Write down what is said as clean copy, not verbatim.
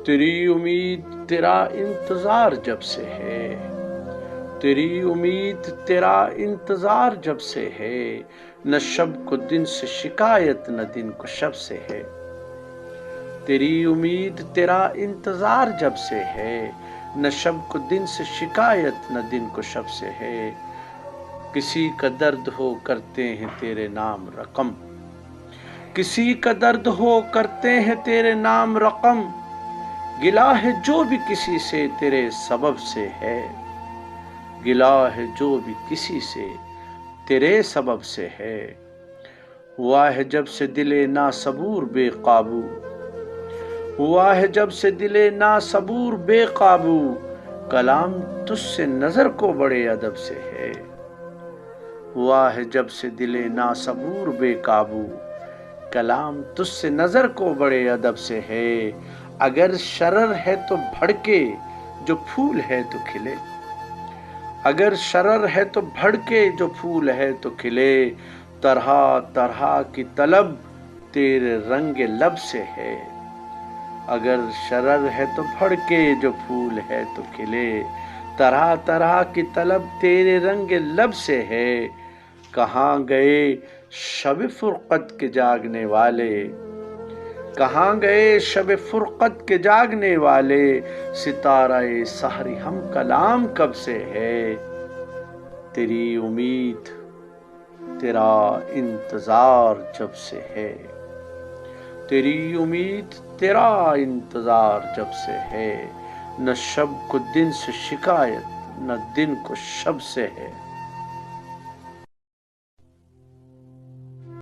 تیری امید تیرا انتظار جب سے ہے، تیری امید تیرا انتظار جب سے ہے، نہ شب کو دن سے شکایت نہ دن کو شب سے ہے۔ تیری امید تیرا انتظار جب سے ہے، نہ شب کو دن سے شکایت نہ دن کو شب سے ہے۔ کسی کا درد ہو کرتے ہیں تیرے نام رقم، کسی کا درد ہو کرتے ہیں تیرے نام رقم، گلا ہے جو بھی کسی سے تیرے سبب سے ہے، گلا ہے جو بھی کسی سے تیرے سبب سے ہے۔ ہوا ہے جب سے دل ناصبور بے قابو، ہوا ہے جب سے دل ناصبور بے قابو، کلام تجھ سے نظر کو بڑے ادب سے ہے۔ ہوا ہے جب سے دل ناصبور بے قابو، کلام تجھ سے نظر کو بڑے ادب سے ہے۔ اگر شرر ہے تو بھڑکے جو پھول ہے تو کھلے، اگر شرر ہے تو بھڑکے جو پھول ہے تو کھلے، طرح طرح کی طلب تیرے رنگ لب سے ہے۔ اگر شرر ہے تو بھڑکے جو پھول ہے تو کھلے، طرح طرح کی طلب تیرے رنگ لب سے ہے۔ کہاں گئے شب فرقت کے جاگنے والے، کہاں گئے شب فرقت کے جاگنے والے، ستارہ سحر ہم کلام کب سے ہے۔ تیری امید تیرا انتظار جب سے ہے، تیری امید تیرا انتظار جب سے ہے، نہ شب کو دن سے شکایت نہ دن کو شب سے ہے۔